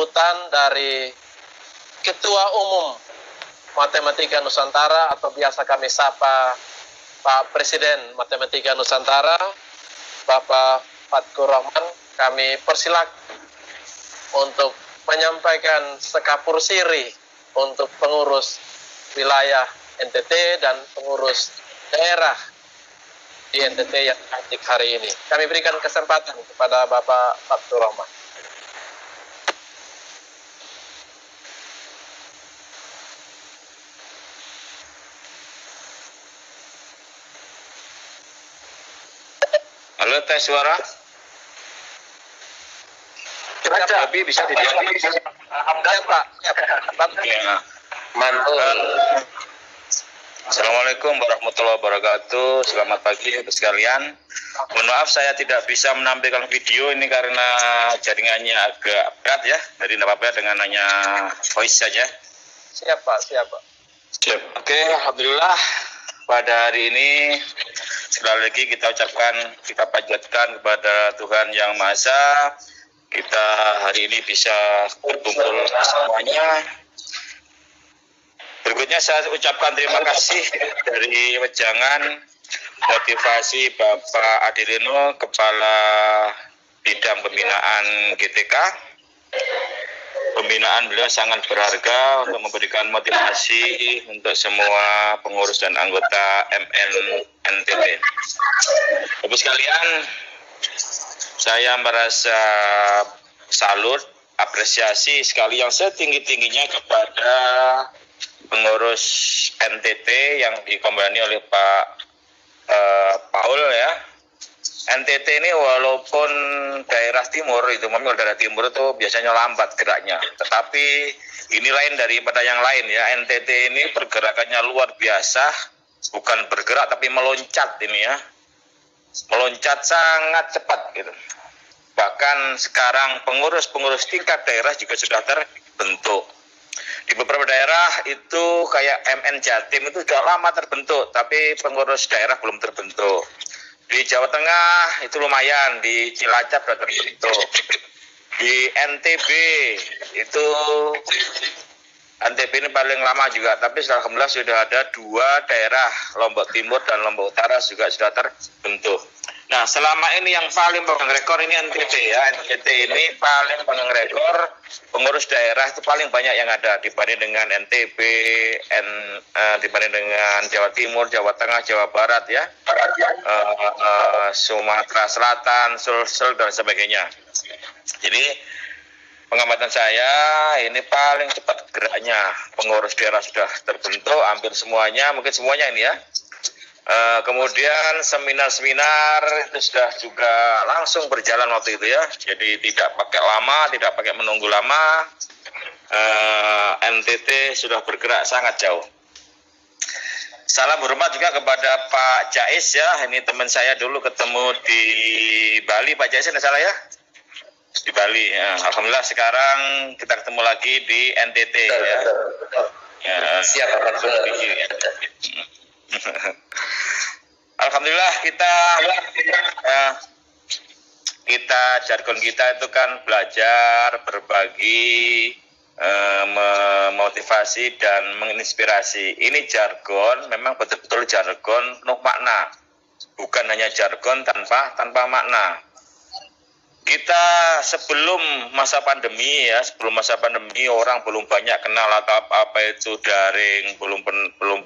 sambutan dari Ketua Umum Matematika Nusantara atau biasa kami sapa Pak Presiden Matematika Nusantara, Bapak Fatkur Rahman. Kami persilakan untuk menyampaikan sekapur siri untuk pengurus wilayah NTT dan pengurus daerah di NTT yang aktif hari ini. Kami berikan kesempatan kepada Bapak Fatkur Rahman. Halo, tes suara. Tapi bisa dijawab. Alhamdulillah, Pak. Ya. Mantul. Assalamualaikum warahmatullahi wabarakatuh. Selamat pagi untuk sekalian. Mohon maaf saya tidak bisa menampilkan video ini karena jaringannya agak berat ya. Jadi tidak apa-apa dengan hanya voice saja. Siap, Pak. Siap, Pak. Siap. Oke, alhamdulillah pada hari ini sekali lagi kita ucapkan, kita panjatkan kepada Tuhan Yang Maha Esa. Kita hari ini bisa berkumpul semuanya. Berikutnya saya ucapkan terima kasih dari wejangan motivasi Bapak Adelino, Kepala Bidang Pembinaan GTK. Pembinaan beliau sangat berharga untuk memberikan motivasi untuk semua pengurus dan anggota MNNTT. Bapak sekalian, saya merasa salut, apresiasi sekali yang setinggi-tingginya kepada pengurus NTT yang dikomandoi oleh Pak Paul ya. NTT ini walaupun daerah timur itu, memang daerah timur itu biasanya lambat geraknya, tetapi ini lain daripada yang lain ya. NTT ini pergerakannya luar biasa, bukan bergerak tapi meloncat ini ya. Meloncat sangat cepat gitu. Bahkan sekarang pengurus-pengurus tingkat daerah juga sudah terbentuk. Di beberapa daerah itu kayak MN Jatim itu sudah lama terbentuk, tapi pengurus daerah belum terbentuk. Di Jawa Tengah itu lumayan, di Cilacap sudah terbentuk. Di NTB itu NTB ini paling lama juga, tapi alhamdulillah sudah ada 2 daerah, Lombok Timur dan Lombok Utara juga sudah terbentuk. Nah, selama ini yang paling pegang rekor ini NTT ya. NTT ini paling pegang rekor pengurus daerah itu paling banyak yang ada dibanding dengan NTB, dibanding dengan Jawa Timur, Jawa Tengah, Jawa Barat ya, Sumatera Selatan, Sulsel dan sebagainya. Jadi pengamatan saya ini paling cepat geraknya, pengurus daerah sudah terbentuk hampir semuanya, mungkin semuanya ini ya. Kemudian seminar-seminar itu sudah juga langsung berjalan waktu itu ya, jadi tidak pakai lama, tidak pakai menunggu lama. NTT sudah bergerak sangat jauh. Salam hormat juga kepada Pak Jais ya, ini teman saya dulu ketemu di Bali. Pak Jais tidak salah ya? Di Bali ya. Alhamdulillah sekarang kita ketemu lagi di NTT ya. Ya, siap ya. Alhamdulillah kita jargon kita itu kan belajar, berbagi, memotivasi dan menginspirasi. Ini jargon memang betul-betul jargon penuh makna, bukan hanya jargon tanpa makna. Kita sebelum masa pandemi ya, sebelum masa pandemi orang belum banyak kenal apa itu daring, belum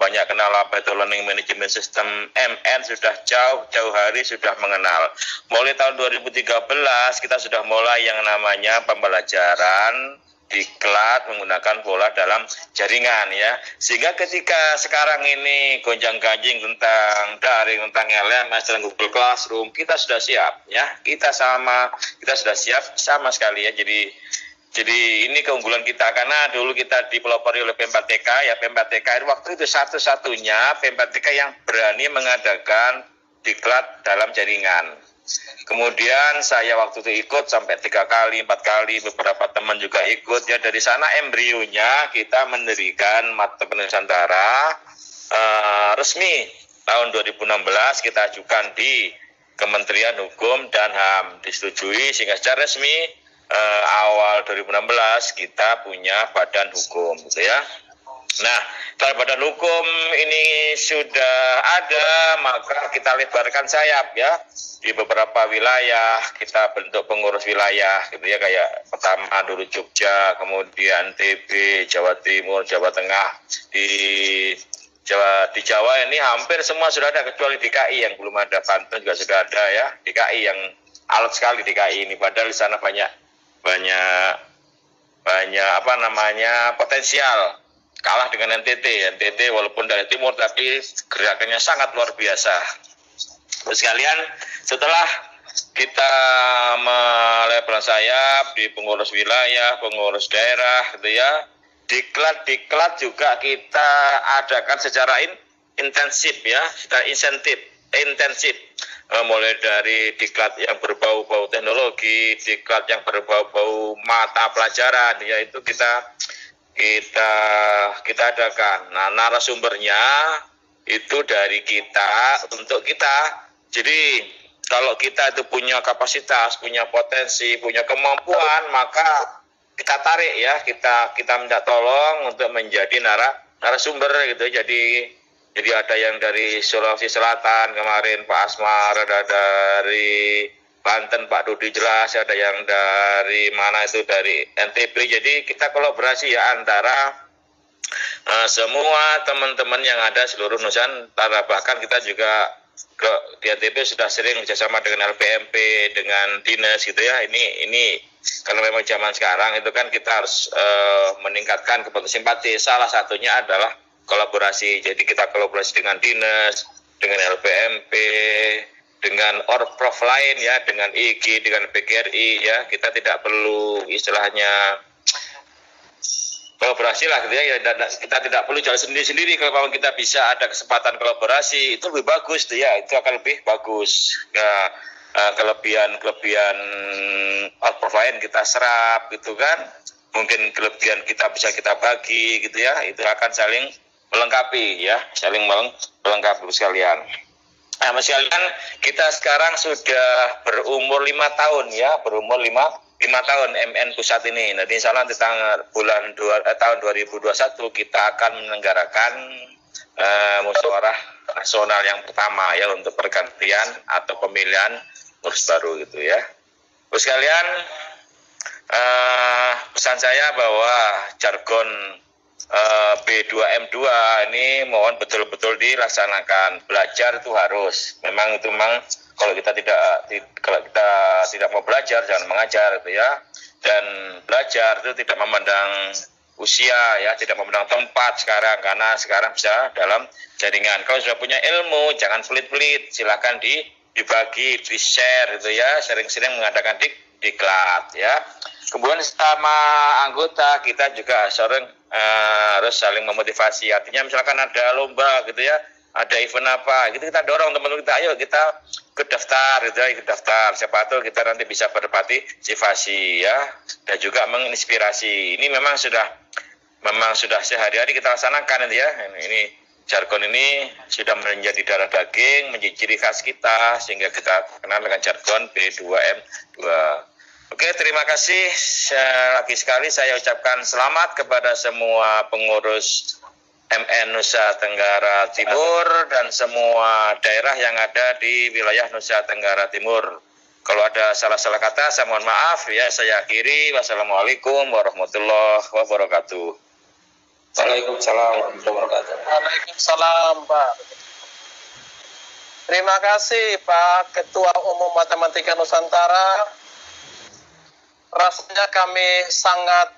banyak kenal apa itu learning management system. MN sudah jauh hari sudah mengenal. Mulai tahun 2013 kita sudah mulai yang namanya pembelajaran diklat menggunakan pola dalam jaringan ya, sehingga ketika sekarang ini gonjang-ganjing tentang daring, tentang LMS dan Google Classroom, kita sudah siap ya, kita sudah siap sama sekali ya. Jadi ini keunggulan kita, karena dulu kita dipelopori oleh P4TK ya. P4TK waktu itu satu-satunya P4TK yang berani mengadakan diklat dalam jaringan. Kemudian saya waktu itu ikut sampai 3 kali, 4 kali, beberapa teman juga ikut ya. Dari sana embrionya kita mendirikan Matematika Nusantara resmi tahun 2016 kita ajukan di Kementerian Hukum dan HAM, disetujui sehingga secara resmi awal 2016 kita punya badan hukum gitu ya. Nah, kalau badan hukum ini sudah ada, maka kita lebarkan sayap ya. Di beberapa wilayah kita bentuk pengurus wilayah gitu ya, kayak pertama dulu Jogja, kemudian TB, Jawa Timur, Jawa Tengah. Di Jawa ini hampir semua sudah ada kecuali DKI yang belum ada. Banten juga sudah ada ya. DKI yang alot sekali DKI ini, padahal di sana banyak potensial. Kalah dengan NTT walaupun dari timur tapi gerakannya sangat luar biasa. Terus sekalian, setelah kita melebar sayap di pengurus wilayah, pengurus daerah gitu ya, diklat juga kita adakan secara intensif ya, secara intensif. Mulai dari diklat yang berbau-bau teknologi, diklat yang berbau-bau mata pelajaran, yaitu kita adakan. Nah, narasumbernya itu dari kita untuk kita. Jadi kalau kita itu punya kapasitas, punya potensi, punya kemampuan, maka kita tarik ya, kita minta tolong untuk menjadi narasumber gitu. Jadi ada yang dari Sulawesi Selatan kemarin Pak Asmar, ada dari Banten Pak Dudi jelas, ada yang dari mana itu dari NTB. Jadi kita kolaborasi ya antara semua teman-teman yang ada seluruh Nusantara. Bahkan kita juga di NTB sudah sering bekerjasama dengan LPMP, dengan dinas gitu ya. Ini karena memang zaman sekarang itu kan kita harus meningkatkan kebutuhan simpati. Salah satunya adalah kolaborasi. Jadi kita kolaborasi dengan dinas, dengan LPMP, dengan orprof lain ya, dengan IG, dengan PGRI ya. Kita tidak perlu istilahnya kolaborasi lah gitu ya. Kita tidak perlu jalan sendiri-sendiri. Kalau memang kita bisa ada kesempatan kolaborasi, itu lebih bagus tuh ya. Itu akan lebih bagus. Ya, kelebihan orprof lain kita serap gitu kan. Mungkin kelebihan kita bisa kita bagi gitu ya. Itu akan saling melengkapi ya, saling melengkapi sekalian. Nah, Mas sekalian, kita sekarang sudah berumur 5 tahun ya, berumur 5 tahun MN Pusat ini. Nanti insya Allah di tahun 2021 kita akan menyelenggarakan musyawarah nasional yang pertama ya untuk pergantian atau pemilihan pengurus baru gitu ya. Terus sekalian, pesan saya bahwa jargon B2M2 ini mohon betul-betul dilaksanakan. Belajar itu harus. Memang kalau kita tidak mau belajar jangan mengajar gitu ya. Dan belajar itu tidak memandang usia ya, tidak memandang tempat sekarang, karena sekarang bisa dalam jaringan. Kalau sudah punya ilmu jangan pelit-pelit, silakan dibagi, di-share gitu ya. Sering-sering mengadakan diklat ya. Kemudian sama anggota kita juga harus saling memotivasi. Artinya misalkan ada lomba gitu ya, ada event apa gitu, kita dorong teman-teman kita, ayo kita ke daftar gitu ya, siapa tahu kita nanti bisa berpartisipasi ya, dan juga menginspirasi. Ini memang sudah sehari-hari kita laksanakan gitu ya. Ini jargon ini sudah menjadi darah daging, menjadi ciri khas kita, sehingga kita kenal dengan jargon B2M2. Oke, terima kasih. Lagi sekali saya ucapkan selamat kepada semua pengurus MN Nusa Tenggara Timur dan semua daerah yang ada di wilayah Nusa Tenggara Timur. Kalau ada salah-salah kata, saya mohon maaf ya. Saya akhiri. Wassalamualaikum warahmatullahi wabarakatuh. Waalaikumsalam warahmatullahi wabarakatuh. Waalaikumsalam, Pak. Terima kasih Pak Ketua Umum Matematika Nusantara. Rasanya kami sangat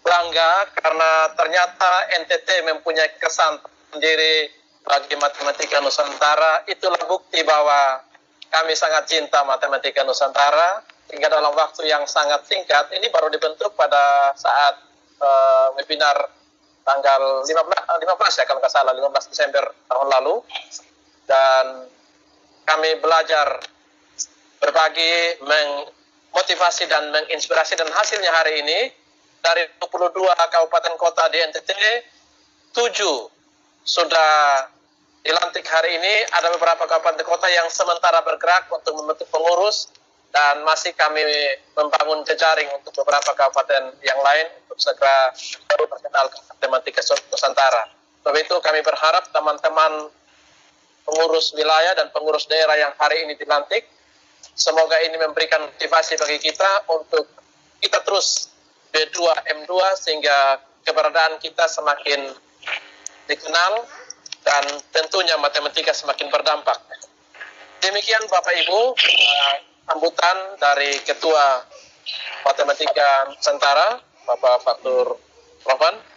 bangga karena ternyata NTT mempunyai kesan sendiri bagi Matematika Nusantara. Itulah bukti bahwa kami sangat cinta Matematika Nusantara, hingga dalam waktu yang sangat singkat, ini baru dibentuk pada saat webinar tanggal 15 ya kalau nggak salah, 15 Desember tahun lalu. Dan kami belajar berbagi, motivasi dan menginspirasi, dan hasilnya hari ini dari 22 kabupaten kota di NTT, 7 sudah dilantik hari ini. Ada beberapa kabupaten kota yang sementara bergerak untuk membentuk pengurus, dan masih kami membangun jejaring untuk beberapa kabupaten yang lain untuk segera memperkenalkan matematika Nusantara. Sebab itu kami berharap teman-teman pengurus wilayah dan pengurus daerah yang hari ini dilantik, semoga ini memberikan motivasi bagi kita untuk kita terus B2, M2 sehingga keberadaan kita semakin dikenal dan tentunya matematika semakin berdampak. Demikian Bapak Ibu, sambutan dari Ketua Matematika Nusantara, Bapak Fatur Rohman.